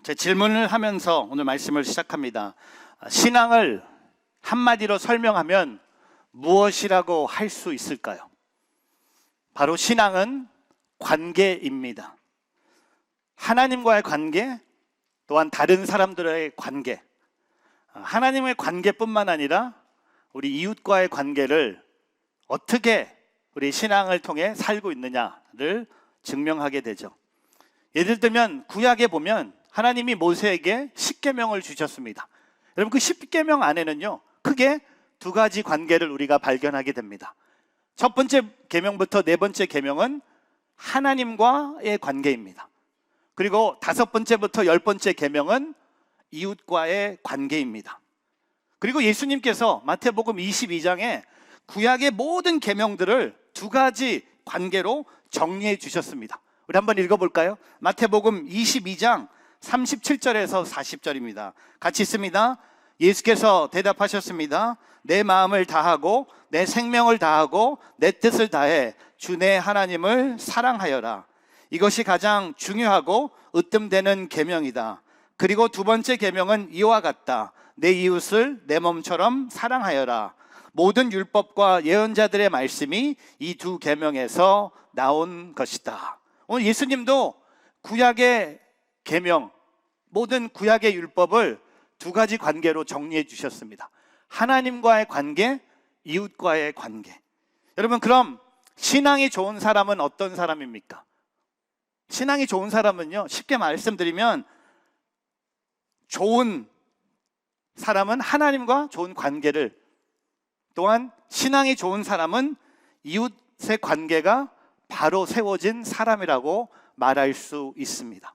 제 질문을 하면서 오늘 말씀을 시작합니다. 신앙을 한마디로 설명하면 무엇이라고 할 수 있을까요? 바로 신앙은 관계입니다. 하나님과의 관계, 또한 다른 사람들의 관계, 하나님의 관계뿐만 아니라 우리 이웃과의 관계를 어떻게 우리 신앙을 통해 살고 있느냐를 증명하게 되죠. 예를 들면 구약에 보면 하나님이 모세에게 십계명을 주셨습니다. 여러분, 그 십계명 안에는요 크게 두 가지 관계를 우리가 발견하게 됩니다. 첫 번째 계명부터 네 번째 계명은 하나님과의 관계입니다. 그리고 다섯 번째부터 열 번째 계명은 이웃과의 관계입니다. 그리고 예수님께서 마태복음 22장에 구약의 모든 계명들을 두 가지 관계로 정리해 주셨습니다. 우리 한번 읽어볼까요? 마태복음 22장 37절에서 40절입니다. 같이 있습니다. 예수께서 대답하셨습니다. 내 마음을 다하고 내 생명을 다하고 내 뜻을 다해 주 내 하나님을 사랑하여라. 이것이 가장 중요하고 으뜸되는 계명이다. 그리고 두 번째 계명은 이와 같다. 내 이웃을 내 몸처럼 사랑하여라. 모든 율법과 예언자들의 말씀이 이 두 계명에서 나온 것이다. 오늘 예수님도 구약의 계명, 모든 구약의 율법을 두 가지 관계로 정리해 주셨습니다. 하나님과의 관계, 이웃과의 관계. 여러분, 그럼 신앙이 좋은 사람은 어떤 사람입니까? 신앙이 좋은 사람은요, 쉽게 말씀드리면 좋은 사람은 하나님과 좋은 관계를, 또한 신앙이 좋은 사람은 이웃의 관계가 바로 세워진 사람이라고 말할 수 있습니다.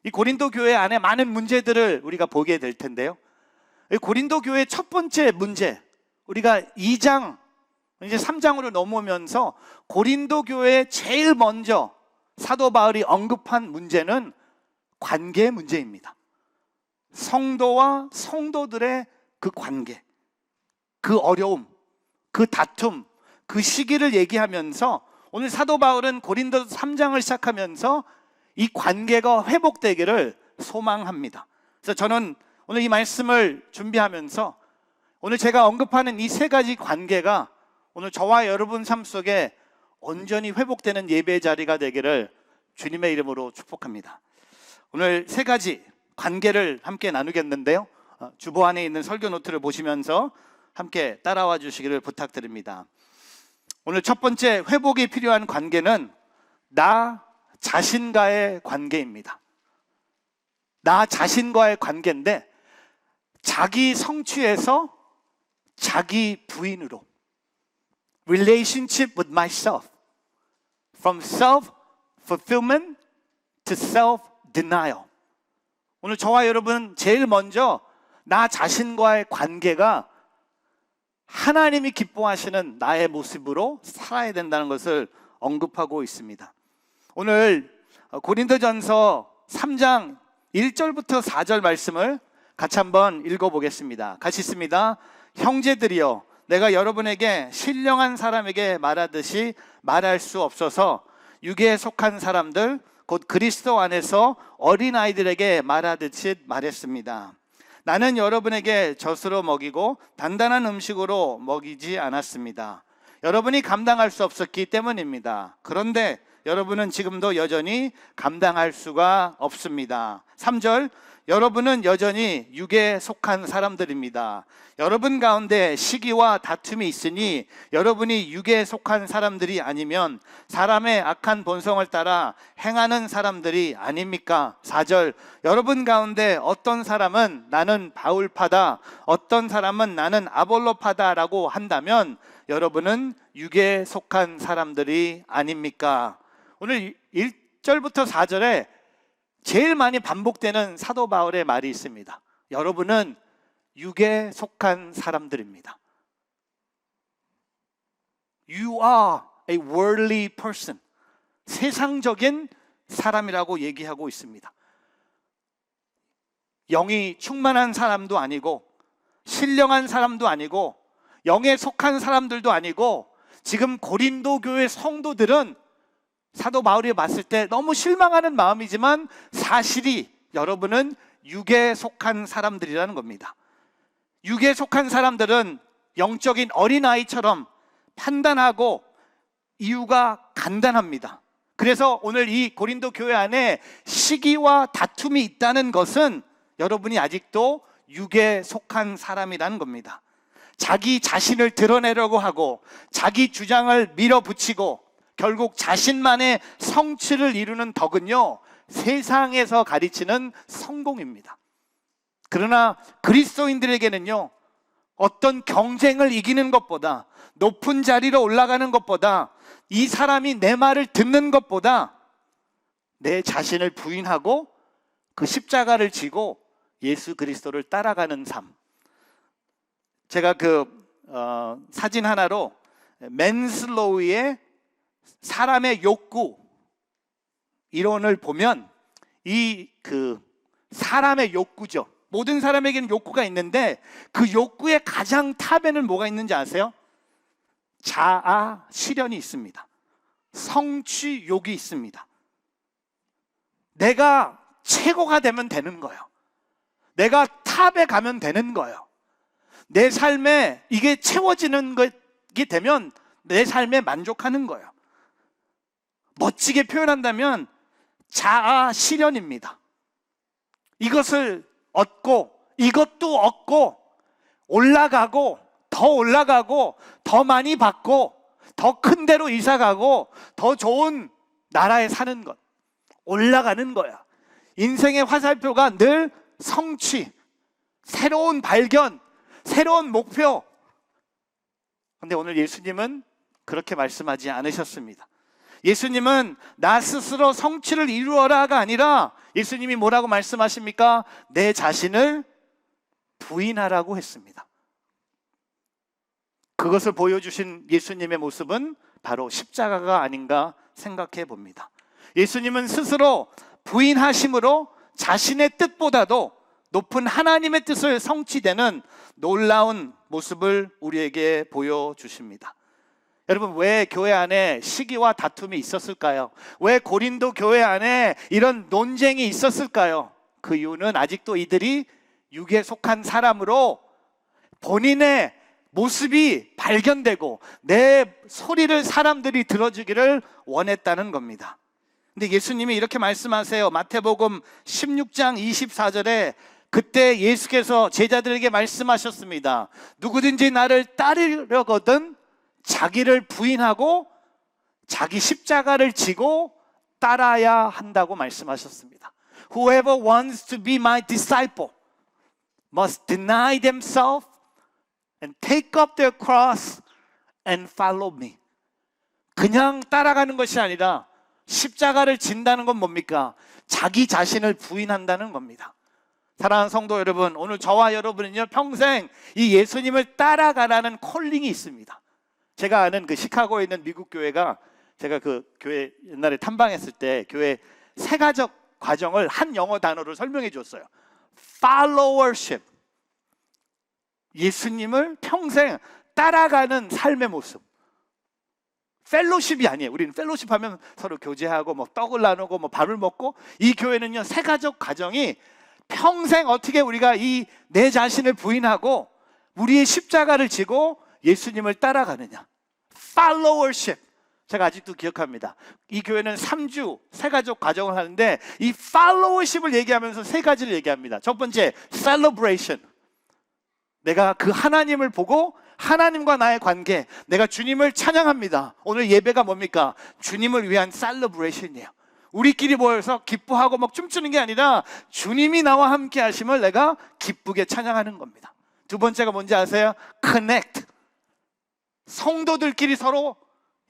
이 고린도 교회 안에 많은 문제들을 우리가 보게 될 텐데요, 이 고린도 교회의 첫 번째 문제, 우리가 2장 이제 3장으로 넘어오면서 고린도 교회에 제일 먼저 사도 바울이 언급한 문제는 관계 문제입니다. 성도와 성도들의 그 관계, 그 어려움, 그 다툼, 그 시기를 얘기하면서 오늘 사도 바울은 고린도 3장을 시작하면서 이 관계가 회복되기를 소망합니다. 그래서 저는 오늘 이 말씀을 준비하면서 오늘 제가 언급하는 이 세 가지 관계가 오늘 저와 여러분 삶 속에 온전히 회복되는 예배의 자리가 되기를 주님의 이름으로 축복합니다. 오늘 세 가지 관계를 함께 나누겠는데요, 주보 안에 있는 설교 노트를 보시면서 함께 따라와 주시기를 부탁드립니다. 오늘 첫 번째 회복이 필요한 관계는 나 자신과의 관계입니다. 나 자신과의 관계인데, 자기 성취에서 자기 부인으로, relationship with myself, from self-fulfillment to self-denial. 오늘 저와 여러분 제일 먼저 나 자신과의 관계가 하나님이 기뻐하시는 나의 모습으로 살아야 된다는 것을 언급하고 있습니다. 오늘 고린도전서 3장 1절부터 4절 말씀을 같이 한번 읽어보겠습니다. 같이 있습니다. 형제들이여, 내가 여러분에게 신령한 사람에게 말하듯이 말할 수 없어서 육에 속한 사람들, 곧 그리스도 안에서 어린아이들에게 말하듯이 말했습니다. 나는 여러분에게 젖으로 먹이고 단단한 음식으로 먹이지 않았습니다. 여러분이 감당할 수 없었기 때문입니다. 그런데 여러분은 지금도 여전히 감당할 수가 없습니다. 3절, 여러분은 여전히 육에 속한 사람들입니다. 여러분 가운데 시기와 다툼이 있으니 여러분이 육에 속한 사람들이 아니면 사람의 악한 본성을 따라 행하는 사람들이 아닙니까? 4절, 여러분 가운데 어떤 사람은 나는 바울파다, 어떤 사람은 나는 아볼로파다 라고 한다면 여러분은 육에 속한 사람들이 아닙니까? 오늘 1절부터 4절에 제일 많이 반복되는 사도 바울의 말이 있습니다. 여러분은 육에 속한 사람들입니다. You are a worldly person. 세상적인 사람이라고 얘기하고 있습니다. 영이 충만한 사람도 아니고, 신령한 사람도 아니고, 영에 속한 사람들도 아니고, 지금 고린도 교회 성도들은 사도 바울이 봤을 때 너무 실망하는 마음이지만 사실이 여러분은 육에 속한 사람들이라는 겁니다. 육에 속한 사람들은 영적인 어린아이처럼 판단하고 이유가 간단합니다. 그래서 오늘 이 고린도 교회 안에 시기와 다툼이 있다는 것은 여러분이 아직도 육에 속한 사람이라는 겁니다. 자기 자신을 드러내려고 하고 자기 주장을 밀어붙이고 결국 자신만의 성취를 이루는 덕은요, 세상에서 가르치는 성공입니다. 그러나 그리스도인들에게는요, 어떤 경쟁을 이기는 것보다, 높은 자리로 올라가는 것보다, 이 사람이 내 말을 듣는 것보다 내 자신을 부인하고 그 십자가를 지고 예수 그리스도를 따라가는 삶. 제가 사진 하나로 맨슬로우의 사람의 욕구 이론을 보면 사람의 욕구죠. 모든 사람에게는 욕구가 있는데 그 욕구의 가장 탑에는 뭐가 있는지 아세요? 자아 실현이 있습니다. 성취욕이 있습니다. 내가 최고가 되면 되는 거예요. 내가 탑에 가면 되는 거예요. 내 삶에 이게 채워지는 것이 되면 내 삶에 만족하는 거예요. 멋지게 표현한다면 자아 실현입니다. 이것을 얻고 이것도 얻고 올라가고 더 많이 받고 더 큰 데로 이사가고 더 좋은 나라에 사는 것, 올라가는 거야. 인생의 화살표가 늘 성취, 새로운 발견, 새로운 목표. 그런데 오늘 예수님은 그렇게 말씀하지 않으셨습니다. 예수님은 나 스스로 성취를 이루어라가 아니라 예수님이 뭐라고 말씀하십니까? 내 자신을 부인하라고 했습니다. 그것을 보여주신 예수님의 모습은 바로 십자가가 아닌가 생각해 봅니다. 예수님은 스스로 부인하심으로 자신의 뜻보다도 높은 하나님의 뜻을 성취되는 놀라운 모습을 우리에게 보여주십니다. 여러분, 왜 교회 안에 시기와 다툼이 있었을까요? 왜 고린도 교회 안에 이런 논쟁이 있었을까요? 그 이유는 아직도 이들이 육에 속한 사람으로 본인의 모습이 발견되고 내 소리를 사람들이 들어주기를 원했다는 겁니다. 근데 예수님이 이렇게 말씀하세요. 마태복음 16장 24절에 그때 예수께서 제자들에게 말씀하셨습니다. 누구든지 나를 따르려거든 자기를 부인하고 자기 십자가를 지고 따라야 한다고 말씀하셨습니다. Whoever wants to be my disciple must deny themselves and take up their cross and follow me. 그냥 따라가는 것이 아니라 십자가를 진다는 건 뭡니까? 자기 자신을 부인한다는 겁니다. 사랑하는 성도 여러분, 오늘 저와 여러분은요, 평생 이 예수님을 따라가라는 콜링이 있습니다. 제가 아는 그 시카고에 있는 미국 교회가, 제가 그 교회 옛날에 탐방했을 때 교회 세가적 과정을 한 영어 단어로 설명해 줬어요. Followership. 예수님을 평생 따라가는 삶의 모습. 펠로십이 아니에요. 우리는 펠로십 하면 서로 교제하고 뭐 떡을 나누고 뭐 밥을 먹고, 이 교회는요, 세가적 과정이 평생 어떻게 우리가 이 내 자신을 부인하고 우리의 십자가를 지고 예수님을 따라가느냐. Followership. 제가 아직도 기억합니다. 이 교회는 3주 세가족 과정을 하는데 이 followership을 얘기하면서 세 가지를 얘기합니다. 첫 번째, celebration. 내가 그 하나님을 보고 하나님과 나의 관계, 내가 주님을 찬양합니다. 오늘 예배가 뭡니까? 주님을 위한 celebration이에요. 우리끼리 모여서 기뻐하고 막 춤추는 게 아니라 주님이 나와 함께 하심을 내가 기쁘게 찬양하는 겁니다. 두 번째가 뭔지 아세요? connect. 성도들끼리 서로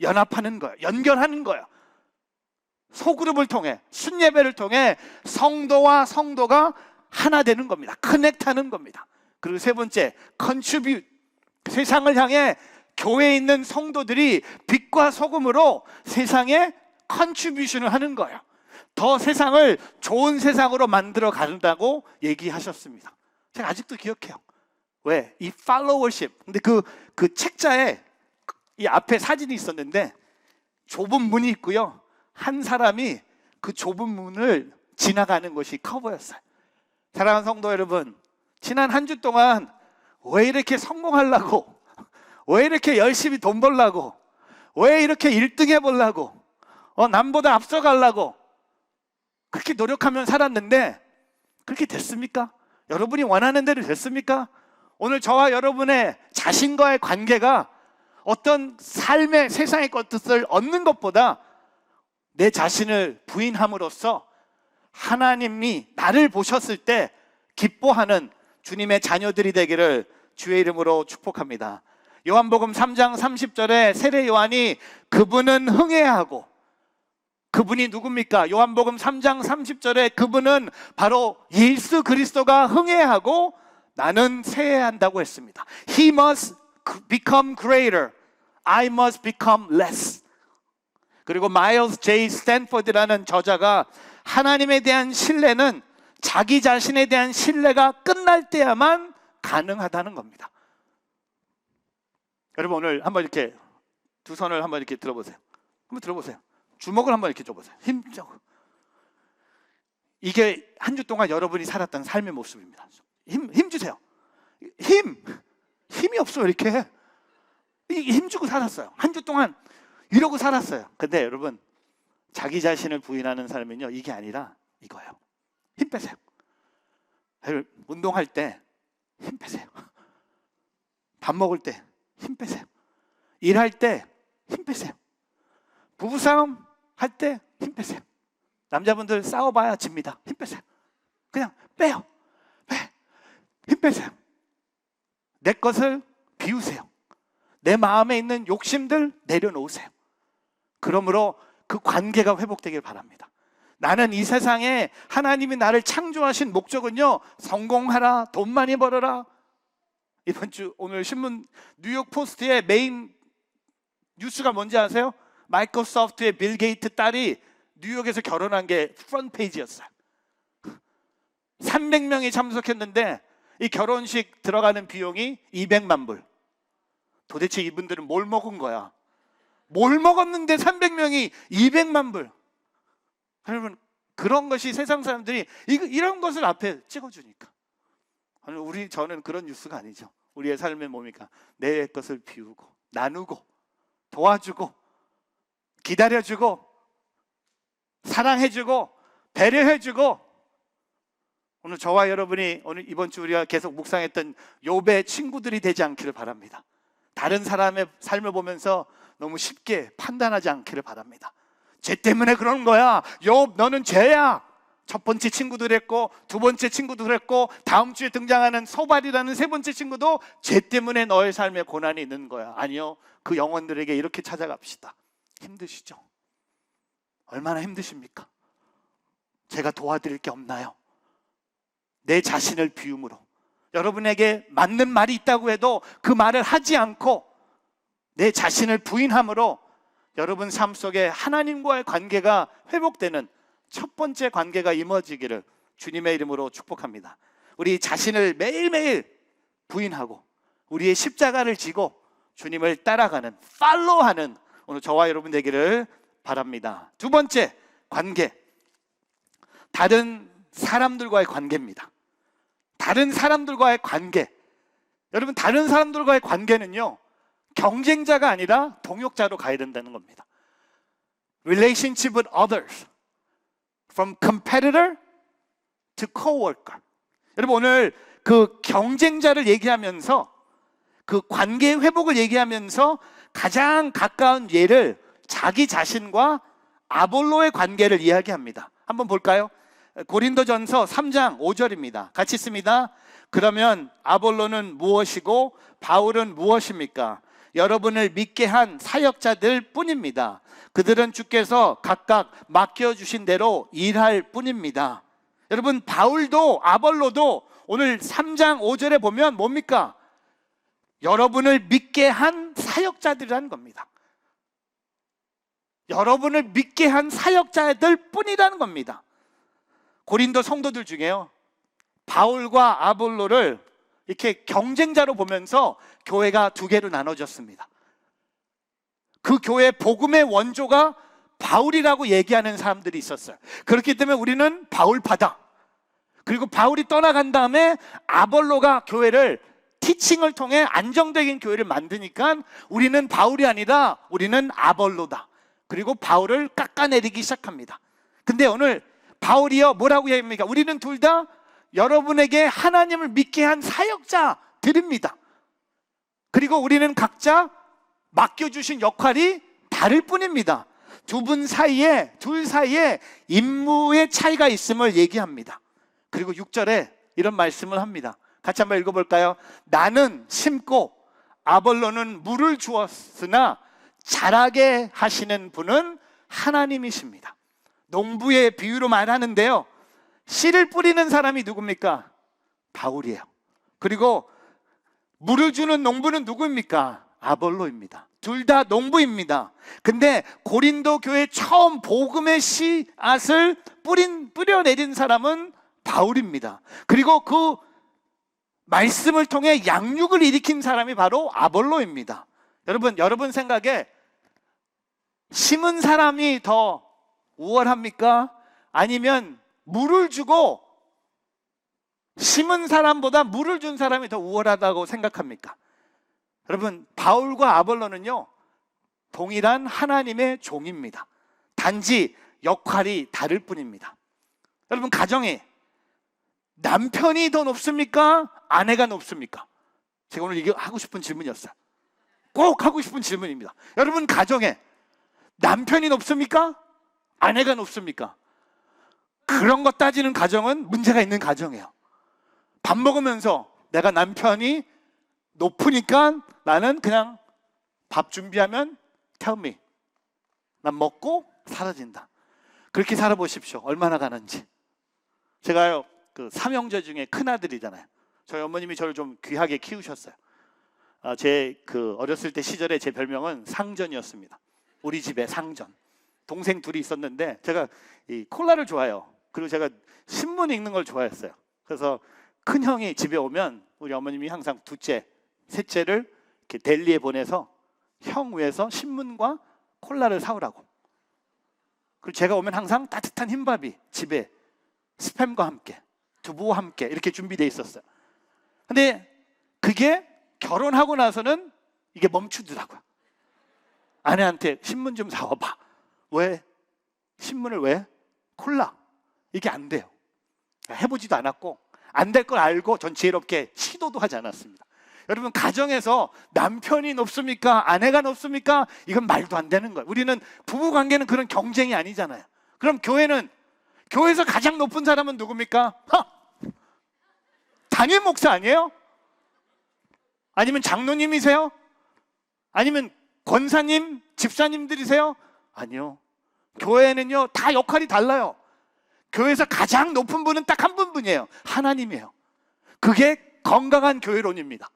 연합하는 거예요. 연결하는 거예요. 소그룹을 통해, 순예배를 통해 성도와 성도가 하나 되는 겁니다. 커넥트하는 겁니다. 그리고 세 번째, contribute. 세상을 향해 교회에 있는 성도들이 빛과 소금으로 세상에 컨트리뷰션을 하는 거예요. 더 세상을 좋은 세상으로 만들어 간다고 얘기하셨습니다. 제가 아직도 기억해요. 왜? 이 followership. 근데 그 책자에 이 앞에 사진이 있었는데 좁은 문이 있고요. 한 사람이 그 좁은 문을 지나가는 것이 커 보였어요. 사랑하는 성도 여러분, 지난 한 주 동안 왜 이렇게 성공하려고, 왜 이렇게 열심히 돈 벌려고, 왜 이렇게 1등 해보려고, 남보다 앞서가려고 그렇게 노력하면 살았는데 그렇게 됐습니까? 여러분이 원하는 대로 됐습니까? 오늘 저와 여러분의 자신과의 관계가 어떤 삶의 세상의 것을 얻는 것보다 내 자신을 부인함으로써 하나님이 나를 보셨을 때 기뻐하는 주님의 자녀들이 되기를 주의 이름으로 축복합니다. 요한복음 3장 30절에 세례 요한이 그분은 흥해하고, 그분이 누굽니까? 요한복음 3장 30절에 그분은 바로 예수 그리스도가 흥해하고 나는 쇠해한다고 했습니다. He must become greater, I must become less. 그리고 마일스 J. 스탠포드라는 저자가 하나님에 대한 신뢰는 자기 자신에 대한 신뢰가 끝날 때야만 가능하다는 겁니다. 여러분, 오늘 한번 이렇게 두 손을 한번 이렇게 들어보세요. 한번 들어보세요. 주먹을 한번 이렇게 줘보세요. 힘적으로. 이게 한 주 동안 여러분이 살았던 삶의 모습입니다. 힘 주세요. 힘이 없어요. 이렇게 힘 주고 살았어요. 한 주 동안 이러고 살았어요. 근데 여러분, 자기 자신을 부인하는 삶은요, 이게 아니라 이거예요. 힘 빼세요. 운동할 때 힘 빼세요. 밥 먹을 때 힘 빼세요. 일할 때 힘 빼세요. 부부싸움 할 때 힘 빼세요. 남자분들 싸워봐야 집니다. 힘 빼세요. 그냥 빼요. 힘 빼세요. 내 것을 비우세요. 내 마음에 있는 욕심들 내려놓으세요. 그러므로 그 관계가 회복되길 바랍니다. 나는 이 세상에 하나님이 나를 창조하신 목적은요, 성공하라, 돈 많이 벌어라. 이번 주 오늘 신문 뉴욕 포스트의 메인 뉴스가 뭔지 아세요? 마이크로소프트의 빌 게이트 딸이 뉴욕에서 결혼한 게 프런트 페이지였어요. 300명이 참석했는데 이 결혼식 들어가는 비용이 200만 불. 도대체 이분들은 뭘 먹은 거야? 뭘 먹었는데 300명이 200만 불. 여러분, 그런 것이 세상 사람들이 이런 것을 앞에 찍어주니까. 저는 그런 뉴스가 아니죠. 우리의 삶의 뭡니까? 내 것을 비우고 나누고 도와주고 기다려주고 사랑해주고 배려해주고. 오늘 저와 여러분이 오늘 이번 주 우리가 계속 묵상했던 욥의 친구들이 되지 않기를 바랍니다. 다른 사람의 삶을 보면서 너무 쉽게 판단하지 않기를 바랍니다. 쟤 때문에 그러는 거야. 욥, 너는 죄야. 첫 번째 친구도 그랬고, 두 번째 친구도 그랬고, 다음 주에 등장하는 소발이라는 세 번째 친구도 쟤 때문에 너의 삶에 고난이 있는 거야. 아니요, 그 영혼들에게 이렇게 찾아갑시다. 힘드시죠? 얼마나 힘드십니까? 제가 도와드릴 게 없나요? 내 자신을 비움으로, 여러분에게 맞는 말이 있다고 해도 그 말을 하지 않고 내 자신을 부인함으로 여러분 삶 속에 하나님과의 관계가 회복되는 첫 번째 관계가 이루어지기를 주님의 이름으로 축복합니다. 우리 자신을 매일매일 부인하고 우리의 십자가를 지고 주님을 따라가는, 팔로우하는 오늘 저와 여러분 되기를 바랍니다. 두 번째 관계, 다른 사람들과의 관계입니다. 다른 사람들과의 관계. 여러분, 다른 사람들과의 관계는요, 경쟁자가 아니라 동역자로 가야 된다는 겁니다. Relationship with others, from competitor to co-worker. 여러분, 오늘 그 경쟁자를 얘기하면서, 그 관계 회복을 얘기하면서 가장 가까운 예를 자기 자신과 아볼로의 관계를 이야기합니다. 한번 볼까요? 고린도전서 3장 5절입니다. 같이 있습니다. 그러면 아볼로는 무엇이고 바울은 무엇입니까? 여러분을 믿게 한 사역자들 뿐입니다. 그들은 주께서 각각 맡겨주신 대로 일할 뿐입니다. 여러분, 바울도 아볼로도 오늘 3장 5절에 보면 뭡니까? 여러분을 믿게 한 사역자들이라는 겁니다. 여러분을 믿게 한 사역자들 뿐이라는 겁니다. 고린도 성도들 중에요, 바울과 아볼로를 이렇게 경쟁자로 보면서 교회가 두 개로 나눠졌습니다. 그 교회 복음의 원조가 바울이라고 얘기하는 사람들이 있었어요. 그렇기 때문에 우리는 바울파다. 그리고 바울이 떠나간 다음에 아볼로가 교회를 티칭을 통해 안정적인 교회를 만드니까 우리는 바울이 아니라 우리는 아볼로다. 그리고 바울을 깎아내리기 시작합니다. 근데 오늘 바울이요 뭐라고 얘기합니까? 우리는 둘 다 여러분에게 하나님을 믿게 한 사역자들입니다. 그리고 우리는 각자 맡겨주신 역할이 다를 뿐입니다. 둘 사이에 임무의 차이가 있음을 얘기합니다. 그리고 6절에 이런 말씀을 합니다. 같이 한번 읽어볼까요? 나는 심고 아볼로는 물을 주었으나 자라게 하시는 분은 하나님이십니다. 농부의 비유로 말하는데요, 씨를 뿌리는 사람이 누굽니까? 바울이에요. 그리고 물을 주는 농부는 누구입니까? 아볼로입니다. 둘 다 농부입니다. 근데 고린도 교회 처음 복음의 씨앗을 뿌려내린 사람은 바울입니다. 그리고 그 말씀을 통해 양육을 일으킨 사람이 바로 아볼로입니다. 여러분 생각에 심은 사람이 더 우월합니까? 아니면 물을 주고 심은 사람보다 물을 준 사람이 더 우월하다고 생각합니까? 여러분, 바울과 아볼로는요 동일한 하나님의 종입니다. 단지 역할이 다를 뿐입니다. 여러분, 가정에 남편이 더 높습니까? 아내가 높습니까? 제가 오늘 이게 하고 싶은 질문이었어요. 꼭 하고 싶은 질문입니다. 여러분, 가정에 남편이 높습니까? 아내가 높습니까? 그런 거 따지는 가정은 문제가 있는 가정이에요. 밥 먹으면서 내가 남편이 높으니까 나는 그냥 밥 준비하면 tell me. 난 먹고 사라진다. 그렇게 살아보십시오. 얼마나 가는지. 제가요, 그 삼형제 중에 큰아들이잖아요. 저희 어머님이 저를 좀 귀하게 키우셨어요. 제 그 어렸을 때 시절에 제 별명은 상전이었습니다. 우리 집에 상전. 동생 둘이 있었는데 제가 이 콜라를 좋아해요. 그리고 제가 신문 읽는 걸 좋아했어요. 그래서 큰 형이 집에 오면 우리 어머님이 항상 둘째, 셋째를 이렇게 델리에 보내서 형 위해서 신문과 콜라를 사오라고. 그리고 제가 오면 항상 따뜻한 흰밥이 집에 스팸과 함께, 두부와 함께 이렇게 준비되어 있었어요. 근데 그게 결혼하고 나서는 이게 멈추더라고요. 아내한테 신문 좀 사와봐. 왜? 신문을 왜? 콜라. 이게 안 돼요. 해보지도 않았고 안 될 걸 알고 전 지혜롭게 시도도 하지 않았습니다. 여러분, 가정에서 남편이 높습니까? 아내가 높습니까? 이건 말도 안 되는 거예요. 우리는 부부관계는 그런 경쟁이 아니잖아요. 그럼 교회에서 가장 높은 사람은 누굽니까? 담임 목사 아니에요? 아니면 장로님이세요? 아니면 권사님, 집사님들이세요? 아니요. 교회는요 다 역할이 달라요. 교회에서 가장 높은 분은 딱 한 분이에요. 하나님이에요. 그게 건강한 교회론입니다.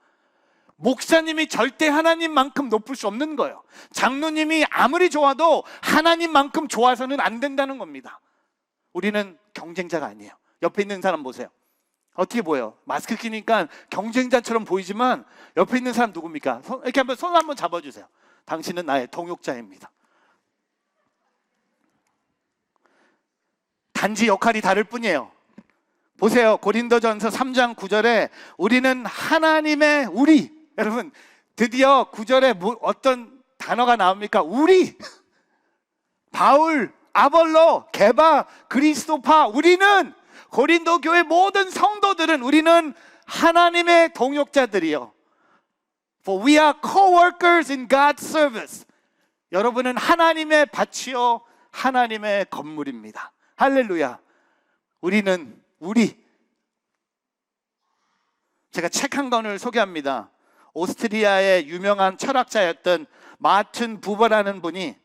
목사님이 절대 하나님만큼 높을 수 없는 거예요. 장로님이 아무리 좋아도 하나님만큼 좋아서는 안 된다는 겁니다. 우리는 경쟁자가 아니에요. 옆에 있는 사람 보세요. 어떻게 보여요? 마스크 끼니까 경쟁자처럼 보이지만 옆에 있는 사람 누굽니까? 이렇게 한번 손 한번 잡아주세요. 당신은 나의 동역자입니다. 단지 역할이 다를 뿐이에요. 보세요. 고린도전서 3장 9절에 우리는 하나님의 우리. 여러분, 드디어 9절에 어떤 단어가 나옵니까? 우리. 바울, 아볼로, 게바, 그리스도파. 우리는 고린도 교회 모든 성도들은 우리는 하나님의 동역자들이요. For we are co-workers in God's service. 여러분은 하나님의 밭이요 하나님의 건물입니다. 할렐루야. 우리. 제가 책 한 권을 소개합니다. 오스트리아의 유명한 철학자였던 마틴 부버라는 분이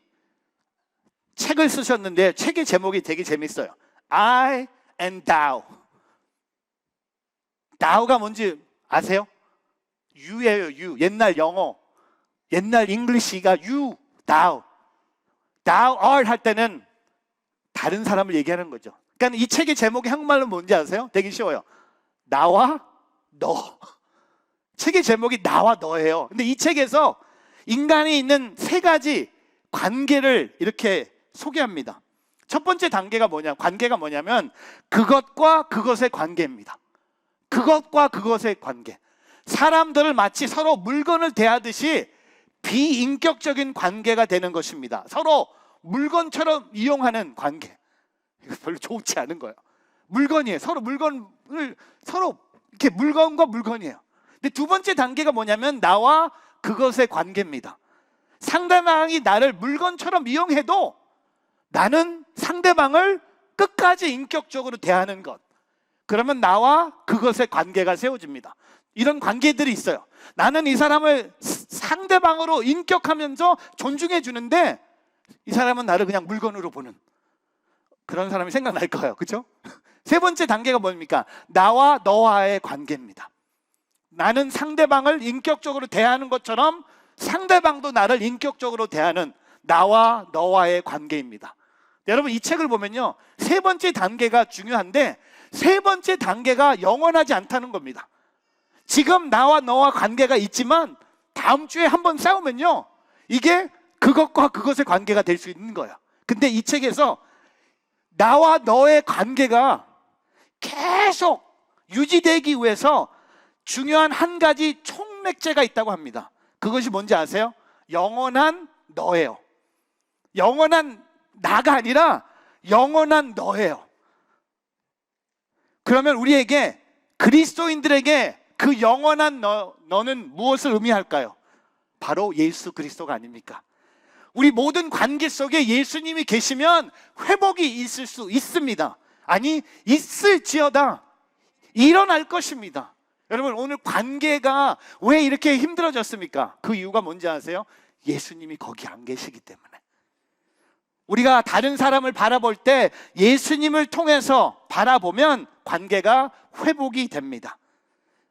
책을 쓰셨는데 책의 제목이 되게 재밌어요. I and thou. thou가 뭔지 아세요? you예요. you. 옛날 영어, 옛날 잉글리시가 you, thou. thou art 할 때는 다른 사람을 얘기하는 거죠. 그러니까 이 책의 제목이 한국말로 뭔지 아세요? 되게 쉬워요. 나와 너. 책의 제목이 나와 너예요. 근데 이 책에서 인간이 있는 세 가지 관계를 이렇게 소개합니다. 첫 번째 관계가 뭐냐면 그것과 그것의 관계입니다. 그것과 그것의 관계. 사람들을 마치 서로 물건을 대하듯이 비인격적인 관계가 되는 것입니다. 서로 물건처럼 이용하는 관계. 이거 별로 좋지 않은 거예요. 물건이에요. 서로 이렇게 물건과 물건이에요. 근데 두 번째 단계가 뭐냐면 나와 그것의 관계입니다. 상대방이 나를 물건처럼 이용해도 나는 상대방을 끝까지 인격적으로 대하는 것. 그러면 나와 그것의 관계가 세워집니다. 이런 관계들이 있어요. 나는 이 사람을 상대방으로 인격하면서 존중해 주는데 이 사람은 나를 그냥 물건으로 보는 그런 사람이 생각날 거예요. 그렇죠? 세 번째 단계가 뭡니까? 나와 너와의 관계입니다. 나는 상대방을 인격적으로 대하는 것처럼 상대방도 나를 인격적으로 대하는 나와 너와의 관계입니다. 여러분, 이 책을 보면요, 세 번째 단계가 중요한데 세 번째 단계가 영원하지 않다는 겁니다. 지금 나와 너와 관계가 있지만 다음 주에 한번 싸우면요, 이게 그것과 그것의 관계가 될 수 있는 거예요. 근데 이 책에서 나와 너의 관계가 계속 유지되기 위해서 중요한 한 가지 총맥제가 있다고 합니다. 그것이 뭔지 아세요? 영원한 너예요. 영원한 나가 아니라 영원한 너예요. 그러면 우리에게, 그리스도인들에게 그 영원한 너는 무엇을 의미할까요? 바로 예수 그리스도가 아닙니까? 우리 모든 관계 속에 예수님이 계시면 회복이 있을 수 있습니다. 아니, 있을지어다 일어날 것입니다. 여러분, 오늘 관계가 왜 이렇게 힘들어졌습니까? 그 이유가 뭔지 아세요? 예수님이 거기 안 계시기 때문에. 우리가 다른 사람을 바라볼 때 예수님을 통해서 바라보면 관계가 회복이 됩니다.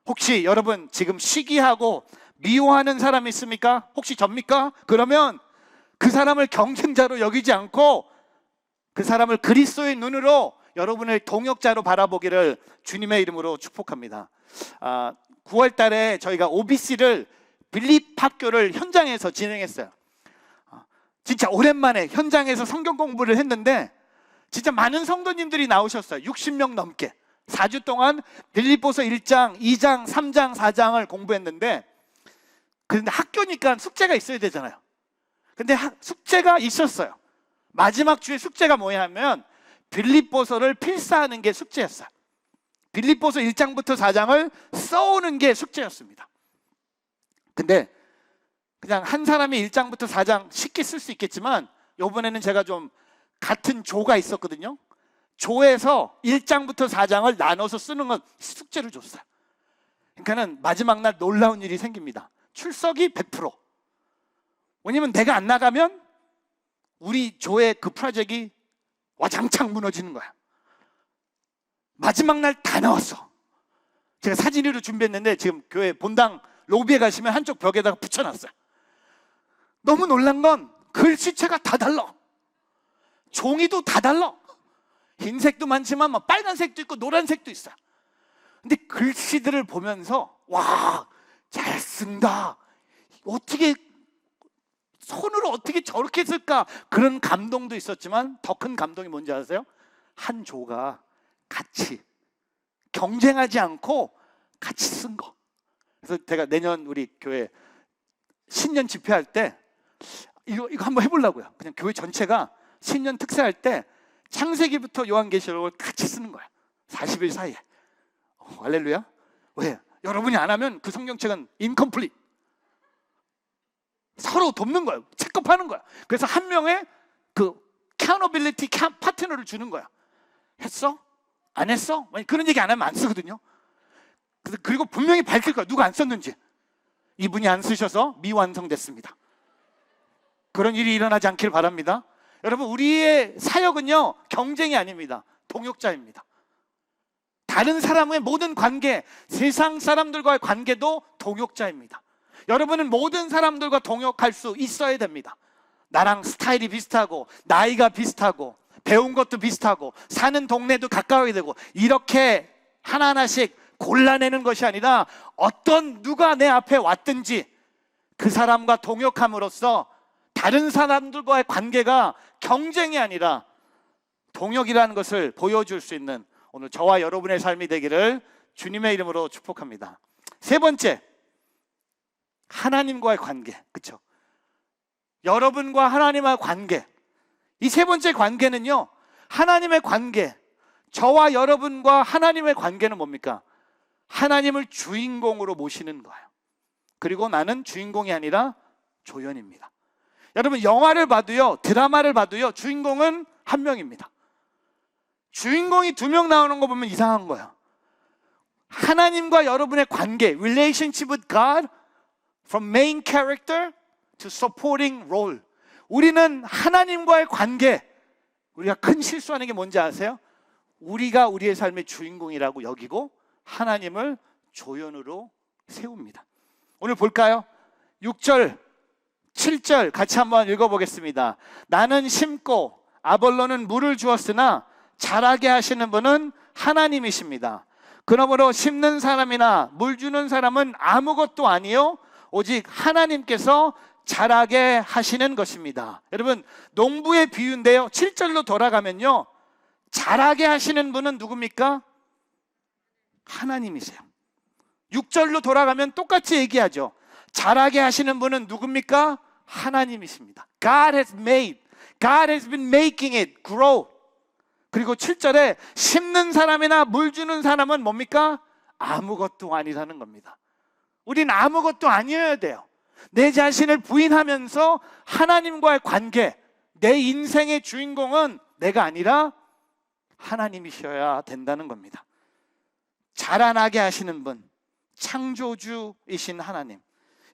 혹시 여러분 지금 시기하고 미워하는 사람이 있습니까? 혹시 접니까? 그러면 그 사람을 경쟁자로 여기지 않고 그 사람을 그리스도의 눈으로 여러분을 동역자로 바라보기를 주님의 이름으로 축복합니다. 9월 달에 저희가 OBC를 빌립 학교를 현장에서 진행했어요. 진짜 오랜만에 현장에서 성경 공부를 했는데 진짜 많은 성도님들이 나오셨어요. 60명 넘게 4주 동안 빌립보서 1장, 2장, 3장, 4장을 공부했는데, 그런데 학교니까 숙제가 있어야 되잖아요. 근데 숙제가 있었어요. 마지막 주에 숙제가 뭐냐면 빌립보서를 필사하는 게 숙제였어요. 빌립보서 1장부터 4장을 써오는 게 숙제였습니다. 근데 그냥 한 사람이 1장부터 4장 쉽게 쓸 수 있겠지만 이번에는 제가 좀 같은 조가 있었거든요. 조에서 1장부터 4장을 나눠서 쓰는 건 숙제를 줬어요. 그러니까는 마지막 날 놀라운 일이 생깁니다. 출석이 100%. 왜냐면 내가 안 나가면 우리 조의 그 프로젝트가 와장창 무너지는 거야. 마지막 날 다 나왔어. 제가 사진으로 준비했는데 지금 교회 본당 로비에 가시면 한쪽 벽에다가 붙여놨어요. 너무 놀란 건 글씨체가 다 달라. 종이도 다 달라. 흰색도 많지만 막 빨간색도 있고 노란색도 있어요. 근데 글씨들을 보면서 와, 잘 쓴다. 어떻게 손으로 어떻게 저렇게 쓸까? 그런 감동도 있었지만 더 큰 감동이 뭔지 아세요? 한 조가 같이 경쟁하지 않고 같이 쓴 거. 그래서 제가 내년 우리 교회 신년 집회할 때 이거 한번 해보려고요. 그냥 교회 전체가 신년 특세할 때 창세기부터 요한계시록을 같이 쓰는 거야. 40일 사이에. 할렐루야. 왜? 여러분이 안 하면 그 성경책은 인컴플릿. 서로 돕는 거예요. 체크하는 거야. 그래서 한 명의 그 accountability 파트너를 주는 거야. 했어? 안 했어? 그런 얘기 안 하면 안 쓰거든요. 그리고 분명히 밝힐 거야. 누가 안 썼는지. 이분이 안 쓰셔서 미완성됐습니다. 그런 일이 일어나지 않길 바랍니다. 여러분, 우리의 사역은요, 경쟁이 아닙니다. 동역자입니다. 다른 사람의 모든 관계, 세상 사람들과의 관계도 동역자입니다. 여러분은 모든 사람들과 동역할 수 있어야 됩니다. 나랑 스타일이 비슷하고 나이가 비슷하고 배운 것도 비슷하고 사는 동네도 가까워야 되고 이렇게 하나하나씩 골라내는 것이 아니라 누가 내 앞에 왔든지 그 사람과 동역함으로써 다른 사람들과의 관계가 경쟁이 아니라 동역이라는 것을 보여줄 수 있는 오늘 저와 여러분의 삶이 되기를 주님의 이름으로 축복합니다. 세 번째, 하나님과의 관계. 그렇죠? 여러분과 하나님의 관계. 이 세 번째 관계는요, 하나님의 관계, 저와 여러분과 하나님의 관계는 뭡니까? 하나님을 주인공으로 모시는 거예요. 그리고 나는 주인공이 아니라 조연입니다. 여러분, 영화를 봐도요, 드라마를 봐도요, 주인공은 한 명입니다. 주인공이 두 명 나오는 거 보면 이상한 거예요. 하나님과 여러분의 관계, relationship with God, from main character to supporting role. 우리는 하나님과의 관계, 우리가 큰 실수하는 게 뭔지 아세요? 우리가 우리의 삶의 주인공이라고 여기고 하나님을 조연으로 세웁니다. 오늘 볼까요? 6절, 7절 같이 한번 읽어보겠습니다. 나는 심고 아볼로는 물을 주었으나 자라게 하시는 분은 하나님이십니다. 그러므로 심는 사람이나 물 주는 사람은 아무것도 아니요 오직 하나님께서 자라게 하시는 것입니다. 여러분, 농부의 비유인데요, 7절로 돌아가면요, 자라게 하시는 분은 누굽니까? 하나님이세요. 6절로 돌아가면 똑같이 얘기하죠. 자라게 하시는 분은 누굽니까? 하나님이십니다. God has made, God has been making it grow. 그리고 7절에 심는 사람이나 물 주는 사람은 뭡니까? 아무것도 아니라는 겁니다. 우린 아무것도 아니어야 돼요. 내 자신을 부인하면서 하나님과의 관계, 내 인생의 주인공은 내가 아니라 하나님이셔야 된다는 겁니다. 자라나게 하시는 분, 창조주이신 하나님.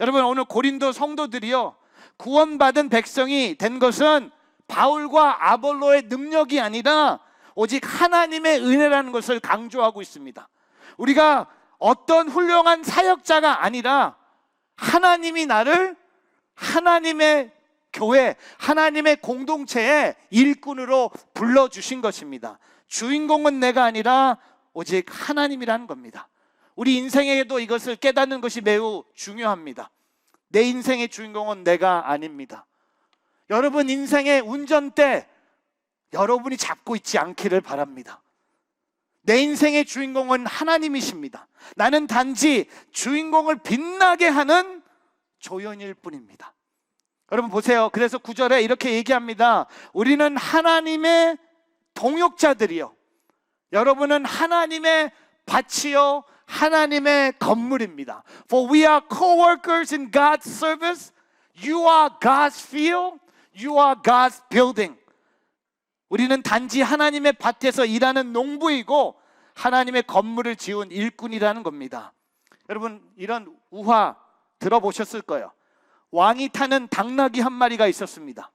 여러분, 오늘 고린도 성도들이요, 구원받은 백성이 된 것은 바울과 아볼로의 능력이 아니라 오직 하나님의 은혜라는 것을 강조하고 있습니다. 우리가 어떤 훌륭한 사역자가 아니라 하나님이 나를 하나님의 교회, 하나님의 공동체의 일꾼으로 불러주신 것입니다. 주인공은 내가 아니라 오직 하나님이라는 겁니다. 우리 인생에도 이것을 깨닫는 것이 매우 중요합니다. 내 인생의 주인공은 내가 아닙니다. 여러분 인생의 운전대 여러분이 잡고 있지 않기를 바랍니다. 내 인생의 주인공은 하나님이십니다. 나는 단지 주인공을 빛나게 하는 조연일 뿐입니다. 여러분 보세요. 그래서 9절에 이렇게 얘기합니다. 우리는 하나님의 동역자들이요, 여러분은 하나님의 밭이요 하나님의 건물입니다. For we are co-workers in God's service. You are God's field. You are God's building. 우리는 단지 하나님의 밭에서 일하는 농부이고 하나님의 건물을 지은 일꾼이라는 겁니다. 여러분 이런 우화 들어보셨을 거예요. 왕이 타는 당나귀 한 마리가 있었습니다.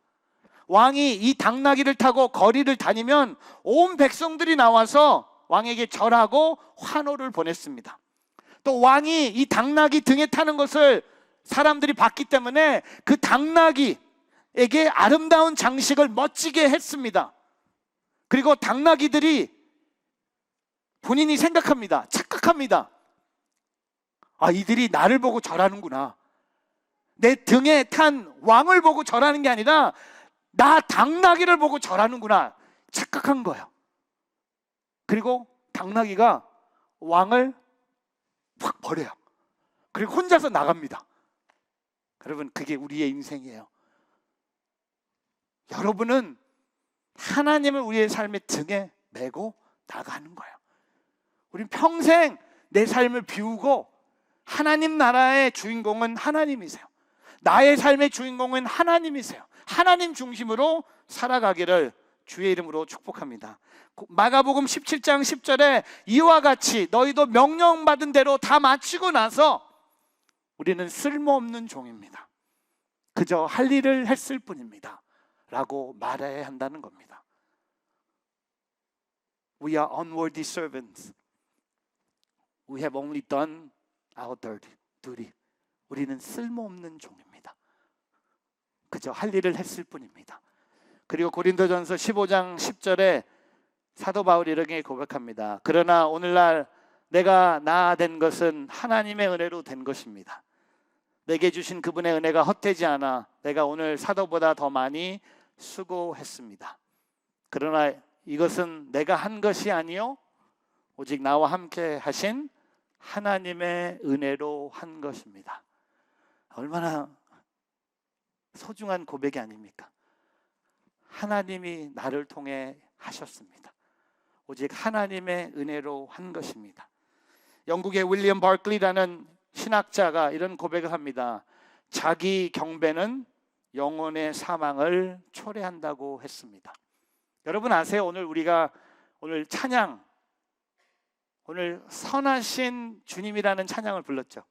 왕이 이 당나귀를 타고 거리를 다니면 온 백성들이 나와서 왕에게 절하고 환호를 보냈습니다. 또 왕이 이 당나귀 등에 타는 것을 사람들이 봤기 때문에 그 당나귀에게 아름다운 장식을 멋지게 했습니다. 그리고 당나귀들이 본인이 생각합니다. 착각합니다. 아, 이들이 나를 보고 절하는구나. 내 등에 탄 왕을 보고 절하는 게 아니라 나 당나귀를 보고 절하는구나 착각한 거예요. 그리고 당나귀가 왕을 확 버려요. 그리고 혼자서 나갑니다. 여러분 그게 우리의 인생이에요. 여러분은 하나님을 우리의 삶의 등에 메고 나가는 거예요. 우린 평생 내 삶을 비우고 하나님 나라의 주인공은 하나님이세요. 나의 삶의 주인공은 하나님이세요. 하나님 중심으로 살아가기를 주의 이름으로 축복합니다. 마가복음 17장 10절에 이와 같이 너희도 명령받은 대로 다 마치고 나서 우리는 쓸모없는 종입니다. 그저 할 일을 했을 뿐입니다 라고 말해야 한다는 겁니다. We are unworthy servants. We have only done our duty. 우리는 쓸모없는 종입니다. 그저 할 일을 했을 뿐입니다. 그리고 고린도전서 15장 10절에 사도 바울이 이렇게 고백합니다. 그러나 오늘날 내가 나 된 것은 하나님의 은혜로 된 것입니다. 내게 주신 그분의 은혜가 헛되지 않아 내가 오늘 사도보다 더 많이 수고했습니다. 그러나 이것은 내가 한 것이 아니요 오직 나와 함께 하신 하나님의 은혜로 한 것입니다. 얼마나 소중한 고백이 아닙니까? 하나님이 나를 통해 하셨습니다. 오직 하나님의 은혜로 한 것입니다. 영국의 윌리엄 버클리라는 신학자가 이런 고백을 합니다. 자기 경배는 영혼의 사망을 초래한다고 했습니다. 여러분 아세요? 오늘 찬양, 오늘 선하신 주님이라는 찬양을 불렀죠.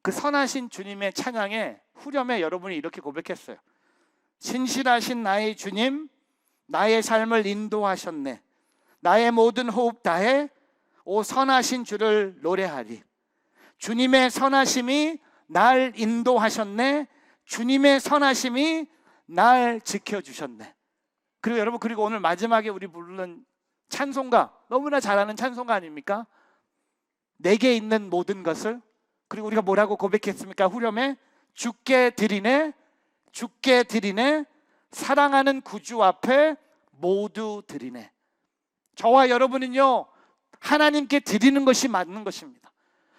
그 선하신 주님의 찬양에 후렴에 여러분이 이렇게 고백했어요. 신실하신 나의 주님, 나의 삶을 인도하셨네. 나의 모든 호흡 다해 오 선하신 주를 노래하리. 주님의 선하심이 날 인도하셨네. 주님의 선하심이 날 지켜주셨네. 그리고 여러분, 그리고 오늘 마지막에 우리 부르는 찬송가, 너무나 잘 아는 찬송가 아닙니까? 내게 있는 모든 것을, 그리고 우리가 뭐라고 고백했습니까? 후렴에 주께 드리네, 주께 드리네, 사랑하는 구주 앞에 모두 드리네. 저와 여러분은요, 하나님께 드리는 것이 맞는 것입니다.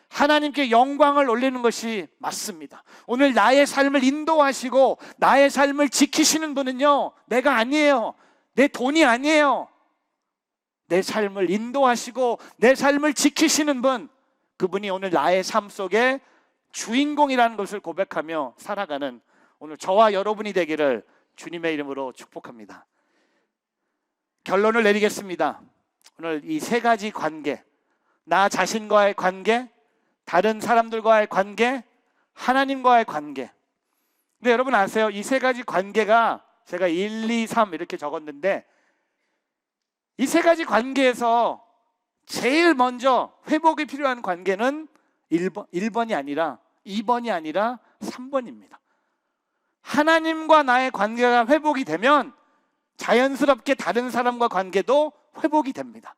하나님께 영광을 올리는 것이 맞습니다. 오늘 나의 삶을 인도하시고 나의 삶을 지키시는 분은요, 내가 아니에요. 내 돈이 아니에요. 내 삶을 인도하시고 내 삶을 지키시는 분, 그분이 오늘 나의 삶 속에 주인공이라는 것을 고백하며 살아가는 오늘 저와 여러분이 되기를 주님의 이름으로 축복합니다. 결론을 내리겠습니다. 오늘 이 세 가지 관계, 나 자신과의 관계, 다른 사람들과의 관계, 하나님과의 관계. 근데 여러분 아세요? 이 세 가지 관계가 제가 1, 2, 3 이렇게 적었는데, 이 세 가지 관계에서 제일 먼저 회복이 필요한 관계는 1번이 아니라 2번이 아니라 3번입니다. 하나님과 나의 관계가 회복이 되면 자연스럽게 다른 사람과 관계도 회복이 됩니다.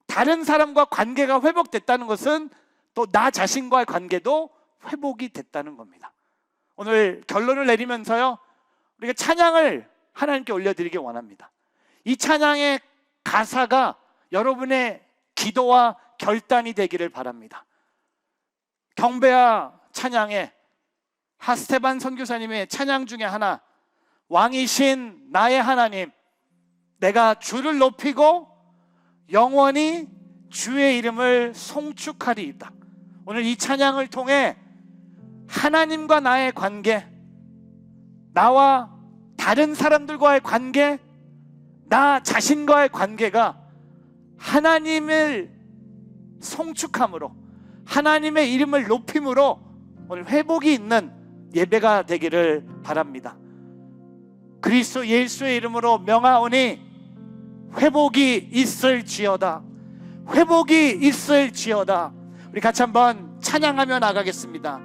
다른 사람과 관계가 회복됐다는 것은 또 나 자신과의 관계도 회복이 됐다는 겁니다. 오늘 결론을 내리면서요, 우리가 찬양을 하나님께 올려드리기 원합니다. 이 찬양의 가사가 여러분의 기도와 결단이 되기를 바랍니다. 경배와 찬양의 하스테반 선교사님의 찬양 중에 하나, 왕이신 나의 하나님, 내가 주를 높이고 영원히 주의 이름을 송축하리이다. 오늘 이 찬양을 통해 하나님과 나의 관계, 나와 다른 사람들과의 관계, 나 자신과의 관계가 하나님을 송축함으로, 하나님의 이름을 높임으로 오늘 회복이 있는 예배가 되기를 바랍니다. 그리스도 예수의 이름으로 명하오니 회복이 있을지어다. 회복이 있을지어다. 우리 같이 한번 찬양하며 나가겠습니다.